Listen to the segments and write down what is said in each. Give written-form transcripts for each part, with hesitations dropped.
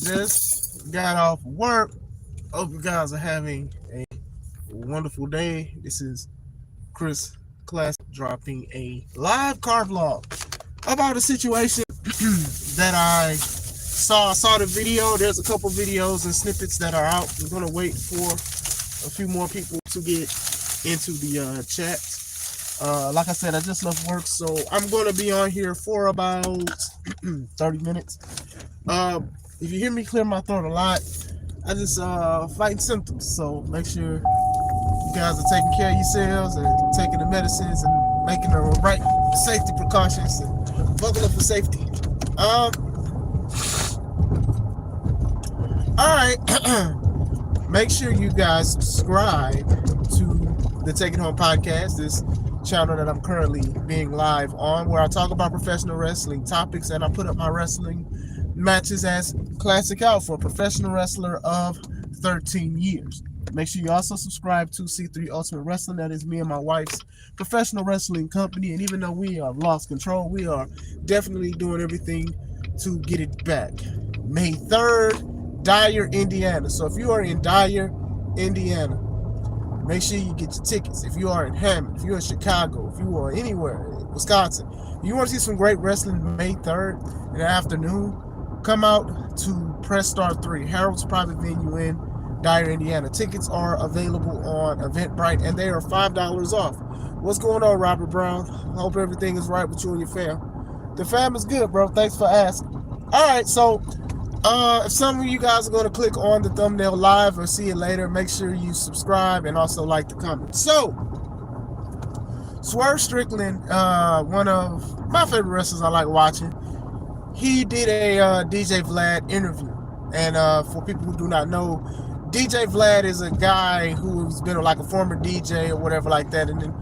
Just got off work. Hope you guys are having a wonderful day. This is Chris Class dropping a live car vlog about a situation that I saw. I saw the video. There's a couple videos and snippets that are out. I'm gonna wait for a few more people to get into the chat. Like I said, I just left work, so I'm gonna be on here for about 30 minutes. If you hear me clear my throat a lot, I just fighting symptoms. So make sure you guys are taking care of yourselves and taking the medicines and making the right safety precautions and buckle up for safety. Alright. Make sure you guys subscribe to the Take It Home podcast, this channel that I'm currently being live on, where I talk about professional wrestling topics and I put up my wrestling matches as classic out for a professional wrestler of 13 years. Make sure you also subscribe to C3 Ultimate Wrestling. That is me and my wife's professional wrestling company. And even though we have lost control, we are definitely doing everything to get it back. May 3rd, Dyer, Indiana. So if you are in Dyer, Indiana, make sure you get your tickets. If you are in Hammond, if you're in Chicago, if you are anywhere, Wisconsin, if you want to see some great wrestling May 3rd in the afternoon, come out to Press Star 3, Harold's private venue in Dyer, Indiana. Tickets are available on Eventbrite, and they are $5 off. What's going on, Robert Brown? I hope everything is right with you and your fam. The fam is good, bro. Thanks for asking. All right, so if some of you guys are going to click on the thumbnail live or see it later, make sure you subscribe and also like the comment. So, Swerve Strickland, one of my favorite wrestlers I like watching, he did a DJ Vlad interview. And for people who do not know, DJ Vlad is a guy who's been like a former DJ or whatever like that. And then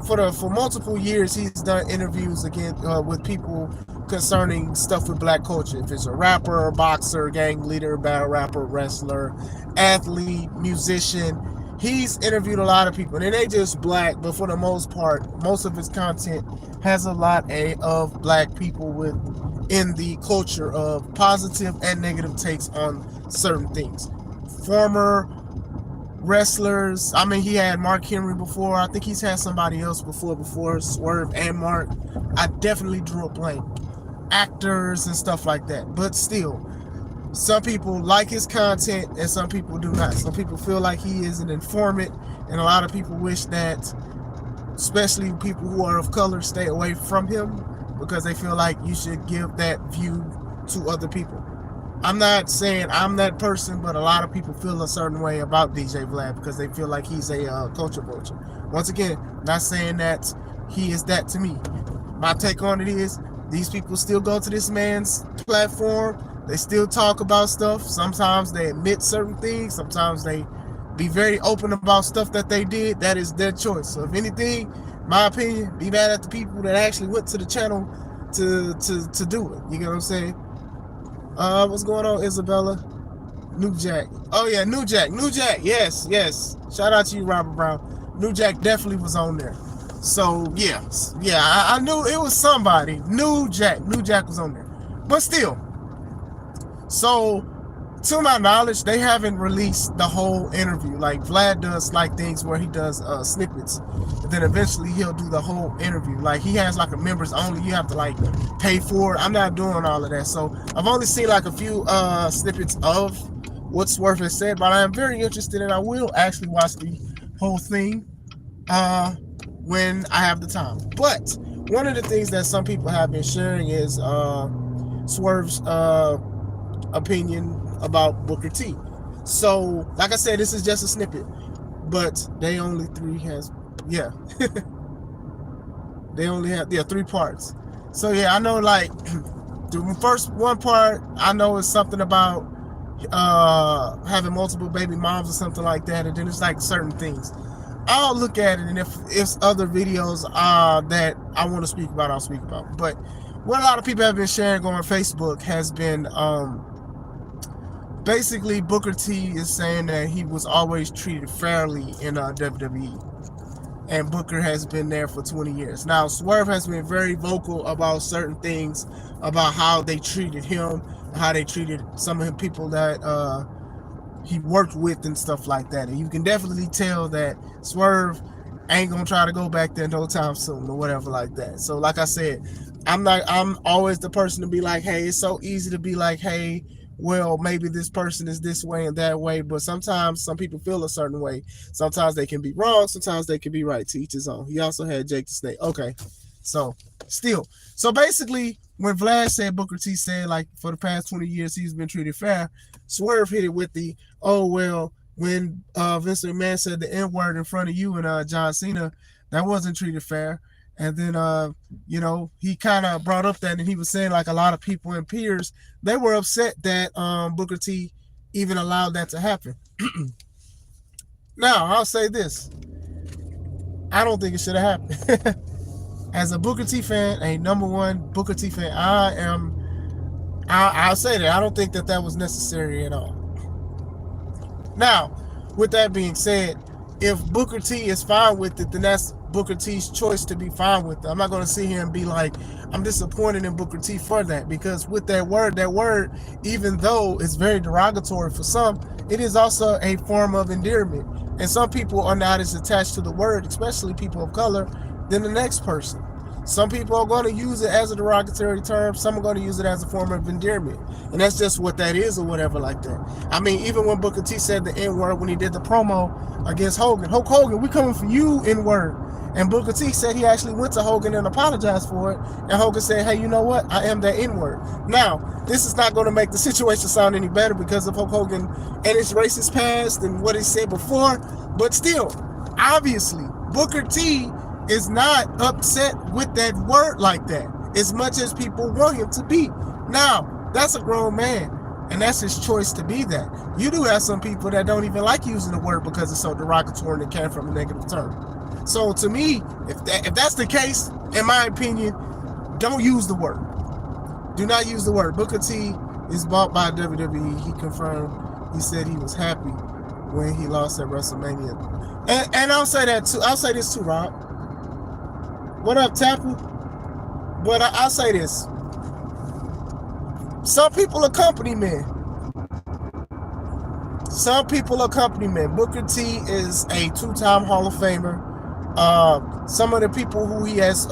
for multiple years, he's done interviews again with people concerning stuff with black culture. If it's a rapper, boxer, gang leader, battle rapper, wrestler, athlete, musician, he's interviewed a lot of people. And it ain't just black, but for the most part, most of his content has a lot of black people in the culture of positive and negative takes on certain things. Former wrestlers, I mean, he had Mark Henry before. I think he's had somebody else before Swerve and Mark. I definitely drew a blank. Actors and stuff like that. But still, some people like his content and some people do not. Some people feel like he is an informant, and a lot of people wish that, especially people who are of color, stay away from him, because they feel like you should give that view to other people. I'm not saying I'm that person, but a lot of people feel a certain way about DJ Vlad because they feel like he's a culture vulture. Once again, not saying that he is that to me. My take on it is, these people still go to this man's platform. They still talk about stuff. Sometimes they admit certain things. Sometimes they be very open about stuff that they did. That is their choice. So if anything, my opinion, be mad at the people that actually went to the channel to do it. You get what I'm saying? What's going on, Isabella? New Jack. Oh yeah, New Jack. Yes. Shout out to you, Robert Brown. New Jack definitely was on there. So yeah, I knew it was somebody. New Jack was on there. But still, so to my knowledge, they haven't released the whole interview. Like Vlad does like things where he does snippets, and then eventually he'll do the whole interview. Like he has like a members only, you have to like pay for it. I'm not doing all of that. So I've only seen like a few snippets of what Swerve has said, but I am very interested and I will actually watch the whole thing when I have the time. But one of the things that some people have been sharing is Swerve's opinion about Booker T. So, like I said, this is just a snippet, but they only have 3 parts. So yeah, I know like the first one part, I know it's something about having multiple baby moms or something like that, and then it's like certain things. I'll look at it, and if it's other videos that I want to speak about, I'll speak about. But what a lot of people have been sharing on Facebook has been basically Booker T is saying that he was always treated fairly in WWE. and Booker has been there for 20 years. Now, Swerve has been very vocal about certain things, about how they treated him, how they treated some of the people that he worked with and stuff like that. And you can definitely tell that Swerve ain't gonna try to go back there no time soon or whatever like that. So like I said, I'm always the person to be like, hey, it's so easy to be like, hey, well, maybe this person is this way and that way, but sometimes some people feel a certain way. Sometimes they can be wrong, sometimes they can be right. To each his own. He also had Jake the Snake. Okay, so basically, when Vlad said Booker T said like for the past 20 years he's been treated fair, Swerve hit it with the, oh well, when Vince McMahon said the N-word in front of you and John Cena, that wasn't treated fair. And then, he kind of brought up that, and he was saying like a lot of people and peers, they were upset that Booker T even allowed that to happen. Now, I'll say this. I don't think it should have happened. As a Booker T fan, a number one Booker T fan, I'll say that. I don't think that was necessary at all. Now, with that being said, if Booker T is fine with it, then that's Booker T's choice to be fine with it. I'm not going to sit here and be like, I'm disappointed in Booker T for that, because with that word, even though it's very derogatory for some, it is also a form of endearment. And some people are not as attached to the word, especially people of color, than the next person. Some people are going to use it as a derogatory term. Some are going to use it as a form of endearment. And that's just what that is or whatever like that. I mean, even when Booker T said the N-word when he did the promo against Hogan, Hulk Hogan, we coming for you, N-word. And Booker T said he actually went to Hogan and apologized for it. And Hogan said, hey, you know what? I am that N-word. Now, this is not going to make the situation sound any better because of Hulk Hogan and his racist past and what he said before. But still, obviously, Booker T is not upset with that word like that as much as people want him to be. Now, that's a grown man, and that's his choice to be that. You do have some people that don't even like using the word because it's so derogatory and it came from a negative term. So to me, if that's the case, in my opinion, don't use the word. Do not use the word. Booker T is bought by WWE. He confirmed. He said he was happy when he lost at WrestleMania. And I'll say that too. I'll say this too, Rob. What up, Tackle? But I'll say this. Some people are company men. Booker T is a two-time Hall of Famer. Some of the people who he has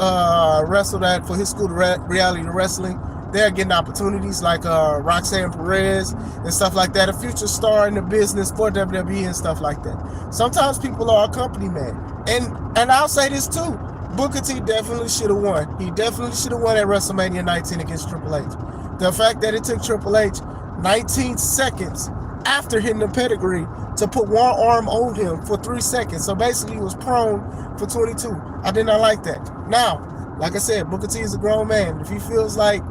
wrestled at for his school of reality wrestling, they're getting opportunities like Roxanne Perez and stuff like that. A future star in the business for WWE and stuff like that. Sometimes people are a company man. And I'll say this too. Booker T definitely should have won. He definitely should have won at WrestleMania 19 against Triple H. The fact that it took Triple H 19 seconds after hitting the pedigree to put one arm on him for 3 seconds. So basically he was prone for 22. I did not like that. Now, like I said, Booker T is a grown man. If he feels like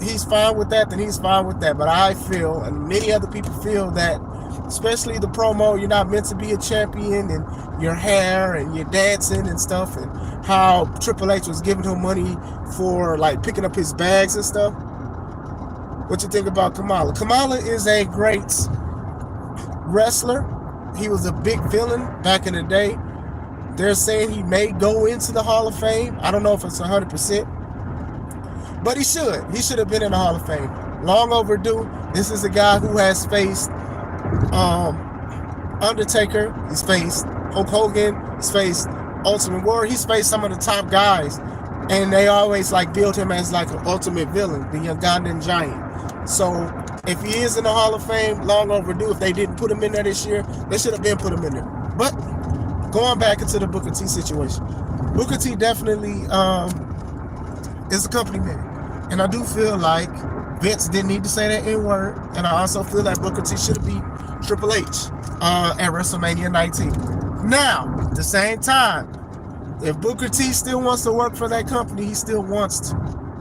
he's fine with that, then he's fine with that. But I feel, and many other people feel, that especially the promo, you're not meant to be a champion, and your hair and your dancing and stuff, and how Triple H was giving him money for like picking up his bags and stuff. What you think about Kamala? Kamala is a great wrestler. He was a big villain back in the day. They're saying he may go into the Hall of Fame. I don't know if it's 100%, but he should. He should have been in the Hall of Fame. Long overdue. This is a guy who has faced Undertaker. He's faced Hulk Hogan. He's faced Ultimate Warrior. He's faced some of the top guys, and they always like build him as like an ultimate villain, the Ugandan giant. So if he is in the Hall of Fame, long overdue. If they didn't put him in there this year, they should have been put him in there. But going back into the Booker T situation, Booker T definitely is a company man, and I do feel like Vince didn't need to say that N-word, and I also feel like Booker T should have beat Triple H at WrestleMania 19. Now, at the same time, if Booker T still wants to work for that company, he still wants to.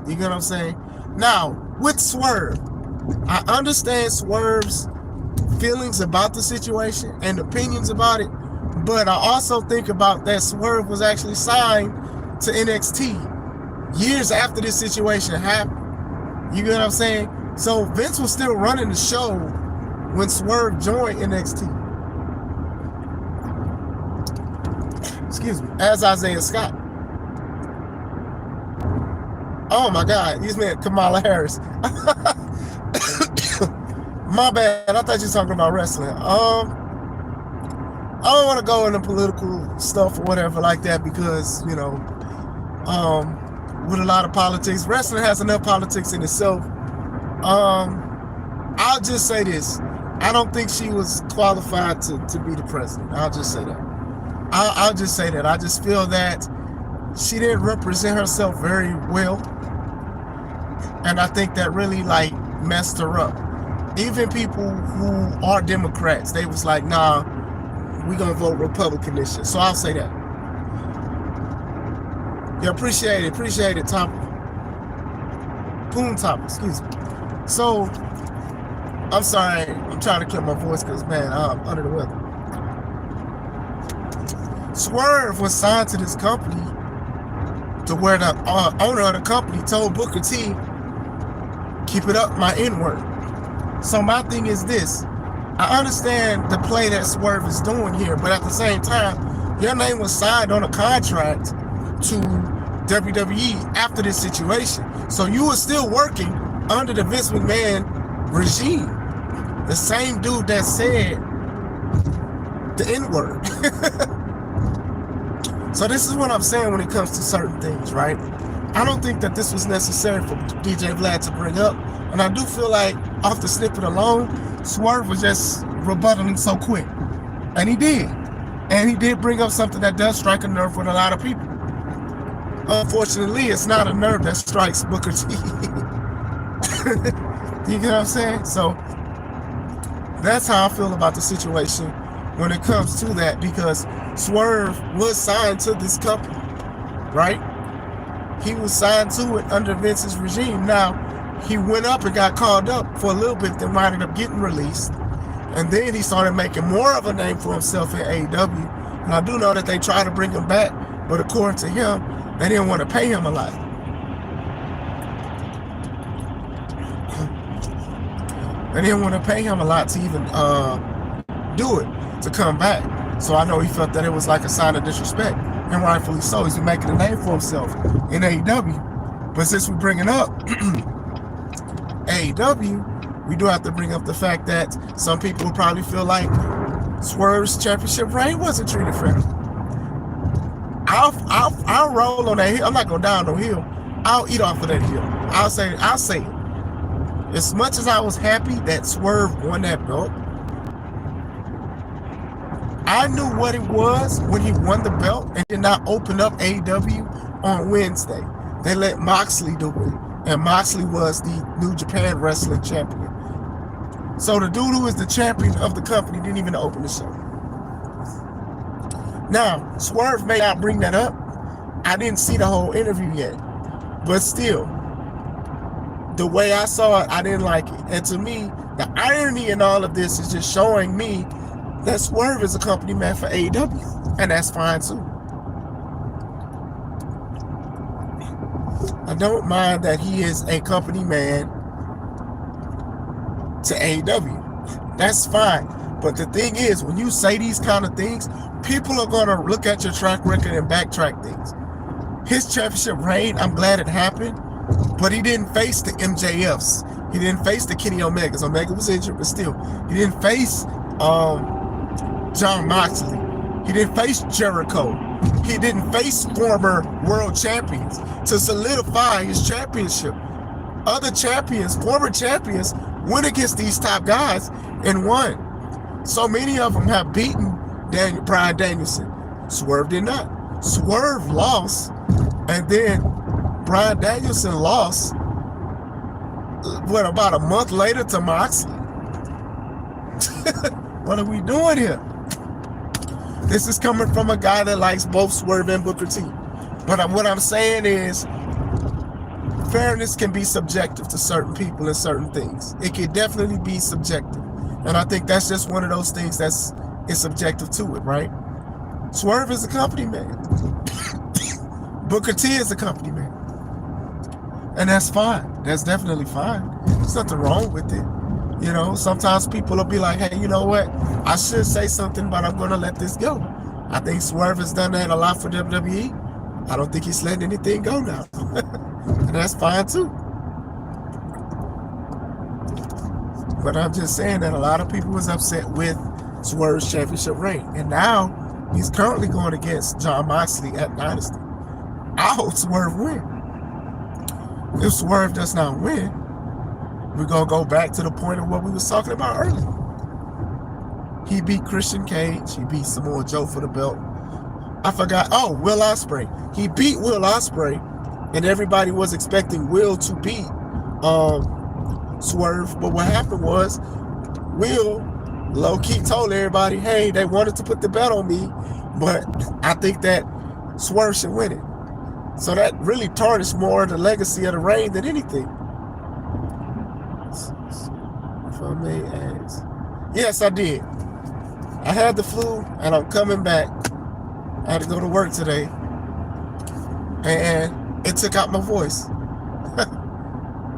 You get what I'm saying? Now, with Swerve, I understand Swerve's feelings about the situation and opinions about it, but I also think about that Swerve was actually signed to NXT years after this situation happened. You get what I'm saying? So Vince was still running the show when Swerve joined NXT. excuse me, as Isaiah Scott. Oh my God, he's meant Kamala Harris. My bad, I thought you were talking about wrestling. I don't want to go into political stuff or whatever like that because, you know, with a lot of politics, wrestling has enough politics in itself. I'll just say this. I don't think she was qualified to be the president. I'll just say that. I'll just say that. I just feel that she didn't represent herself very well. And I think that really like messed her up. Even people who are Democrats, they was like, nah, we gonna vote Republican this year. So I'll say that. Yeah, appreciate it, Top. Poon Top, excuse me. So, I'm sorry, I'm trying to clear my voice because, man, I'm under the weather. Swerve was signed to this company to where the owner of the company told Booker T, keep it up, my N-word. So my thing is this. I understand the play that Swerve is doing here, but at the same time, your name was signed on a contract to WWE after this situation. So you were still working under the Vince McMahon regime. The same dude that said the N-word. So this is what I'm saying when it comes to certain things, right? I don't think that this was necessary for DJ Vlad to bring up. And I do feel like off the snippet alone, Swerve was just rebuttaling so quick. And he did. And he did bring up something that does strike a nerve with a lot of people. Unfortunately, it's not a nerve that strikes Booker T. You get what I'm saying? So that's how I feel about the situation when it comes to that, because Swerve was signed to this company, right? He was signed to it under Vince's regime. Now, he went up and got called up for a little bit, then wound up getting released. And then he started making more of a name for himself in AEW. And I do know that they tried to bring him back, but according to him, they didn't want to pay him a lot. They didn't want to pay him a lot to even do it, to come back. So I know he felt that it was like a sign of disrespect. And rightfully so. He's been making a name for himself in AEW. But since we're bringing up AEW, we do have to bring up the fact that some people will probably feel like Swerve's championship reign wasn't treated fairly. I'll roll on that hill. I'm not going down no hill. I'll eat off of that hill. I'll say it. As much as I was happy that Swerve won that belt, I knew what it was when he won the belt and did not open up AEW on Wednesday. They let Moxley do it. And Moxley was the New Japan Wrestling Champion. So the dude who is the champion of the company didn't even open the show. Now, Swerve may not bring that up. I didn't see the whole interview yet. But still, the way I saw it, I didn't like it. And to me, the irony in all of this is just showing me that Swerve is a company man for AEW. And that's fine too. I don't mind that he is a company man to AEW. That's fine. But the thing is, when you say these kind of things, people are going to look at your track record and backtrack things. His championship reign, I'm glad it happened, but he didn't face the MJFs. He didn't face the Kenny Omegas. Omega was injured, but still. He didn't face John Moxley. He didn't face Jericho. He didn't face former world champions to solidify his championship. Other champions, former champions, went against these top guys and won. So many of them have beaten Bryan Danielson. Swerve did not. Swerve lost, and then Bryan Danielson lost, about a month later to Moxley? What are we doing here? This is coming from a guy that likes both Swerve and Booker T. But what I'm saying is, fairness can be subjective to certain people and certain things. It can definitely be subjective. And I think that's just one of those things that's subjective to it, right? Swerve is a company man. Booker T is a company man. And that's fine. That's definitely fine. There's nothing wrong with it. You know, sometimes people will be like, hey, you know what? I should say something, but I'm going to let this go. I think Swerve has done that a lot for WWE. I don't think he's letting anything go now. And that's fine too. But I'm just saying that a lot of people was upset with Swerve's championship reign. And now he's currently going against Jon Moxley at Dynasty. I hope Swerve win. If Swerve does not win, we're going to go back to the point of what we was talking about earlier. He beat Christian Cage. He beat Samoa Joe for the belt. I forgot. Oh, Will Ospreay. He beat Will Ospreay, and everybody was expecting Will to beat Swerve. But what happened was Will low-key told everybody, hey, they wanted to put the belt on me, but I think that Swerve should win it. So that really tarnished more the legacy of the reign than anything. If I may ask. Yes, I did. I had the flu, and I'm coming back. I had to go to work today, and it took out my voice.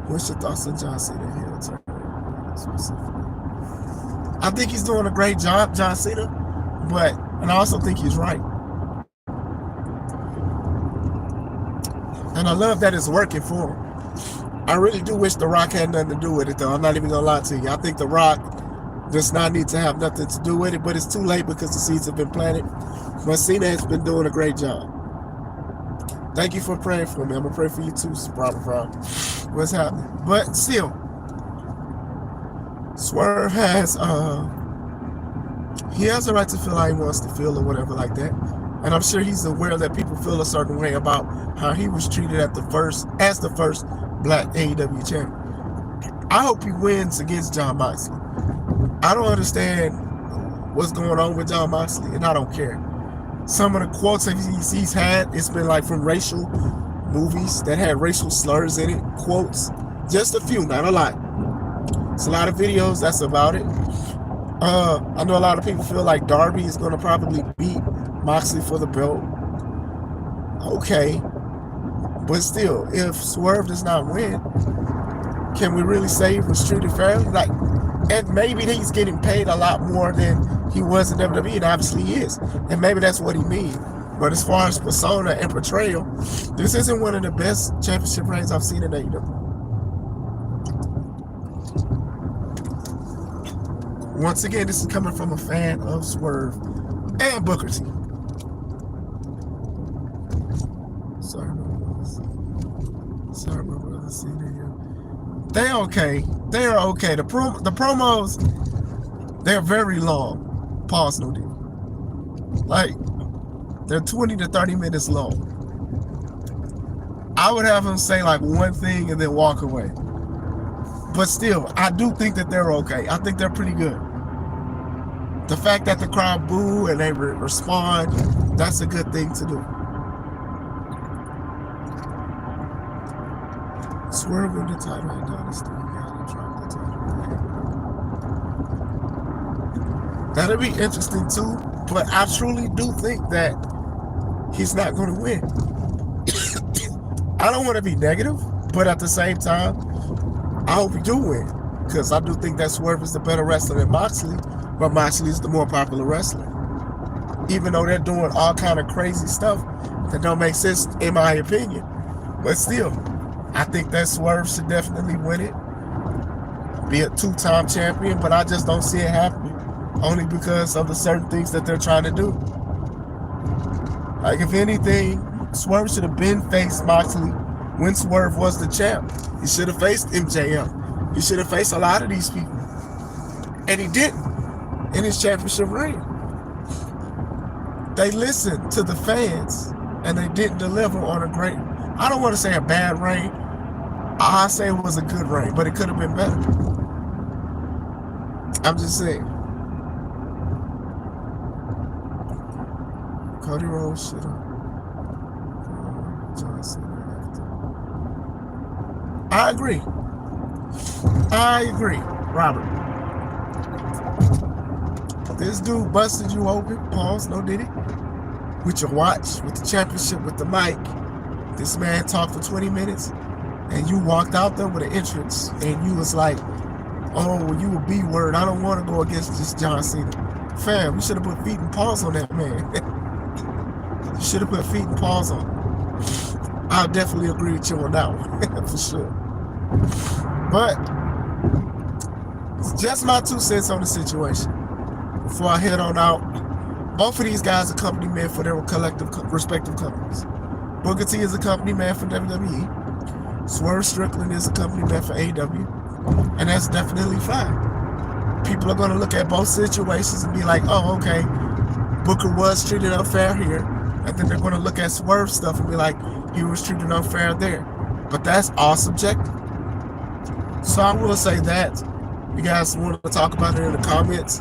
What's your thoughts on John Cena heel turn specifically? I think he's doing a great job, John Cena, and I also think he's right. And I love that it's working for him. I really do wish The Rock had nothing to do with it, though. I'm not even gonna lie to you. I think The Rock does not need to have nothing to do with it, but it's too late because the seeds have been planted. But Cena has been doing a great job. Thank you for praying for me. I'm gonna pray for you too, Robert Brown. What's happening? But still, Swerve has he has a right to feel how he wants to feel or whatever like that. And I'm sure he's aware that people feel a certain way about how he was treated as the first black AEW champion. I hope he wins against Jon Moxley. I don't understand what's going on with Jon Moxley, and I don't care. Some of the quotes he's had, it's been like from racial movies that had racial slurs in it. Quotes, just a few, not a lot. It's a lot of videos that's about it. I know a lot of people feel like Darby is going to probably beat Moxley for the belt. Okay. But still, if Swerve does not win, can we really say he was treated fairly? And maybe he's getting paid a lot more than he was in WWE, and obviously he is. And maybe that's what he means. But as far as persona and portrayal, this isn't one of the best championship reigns I've seen in AEW. Once again, this is coming from a fan of Swerve and Booker T. Sorry, my brother. See here. They're okay. They are okay. The promos, they're very long. Pause, no deal. Like, they're 20 to 30 minutes long. I would have them say like one thing and then walk away. But still, I do think that they're okay. I think they're pretty good. The fact that the crowd boo and they respond, that's a good thing to do. Swerve in the title and Dynasty. Gotta drop the title. That'll be interesting too, but I truly do think that he's not going to win. I don't want to be negative, but at the same time, I hope he do win, because I do think that Swerve is the better wrestler than Moxley, but Moxley is the more popular wrestler. Even though they're doing all kind of crazy stuff that don't make sense in my opinion. But still, I think that Swerve should definitely win it. Be a two-time champion, but I just don't see it happening. Only because of the certain things that they're trying to do. Like, if anything, Swerve should have been faced Moxley when Swerve was the champ. He should have faced MJF. He should have faced a lot of these people. And he didn't in his championship reign. They listened to the fans and they didn't deliver on a great, I don't want to say a bad reign. I say it was a good reign, but it could have been better. I'm just saying. Cody Rhodes should have. I agree, Robert. This dude busted you open, pause, no did it, with your watch, with the championship, with the mic. This man talked for 20 minutes, and you walked out there with an entrance, and you was like, oh, you a B word. I don't want to go against this John Cena. Fam, you should have put feet and paws on that man. You should have put feet and paws on him. I'll definitely agree with you on that one, for sure. But it's just my 2 cents on the situation. Before I head on out, both of these guys are company men for their respective companies. Booker T is a company man for WWE. Swerve Strickland is a company man for AEW. And that's definitely fine. People are going to look at both situations and be like, oh, okay, Booker was treated unfair here. And then they're going to look at Swerve stuff and be like, he was treated unfair there. But that's all subjective. So I will say that. You guys want to talk about it in the comments?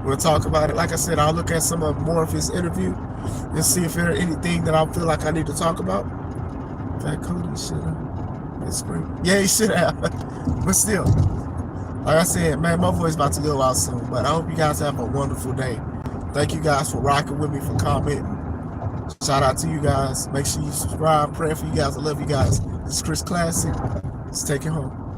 We'll talk about it. Like I said, I'll look at some more of his interview and see if there's anything that I feel like I need to talk about. Fat Cody should have. Yeah, he should have. But still, like I said, man, my voice about to go out soon. But I hope you guys have a wonderful day. Thank you guys for rocking with me, for commenting. Shout out to you guys. Make sure you subscribe. Praying for you guys. I love you guys. This is Chris Classic. Let's take it home.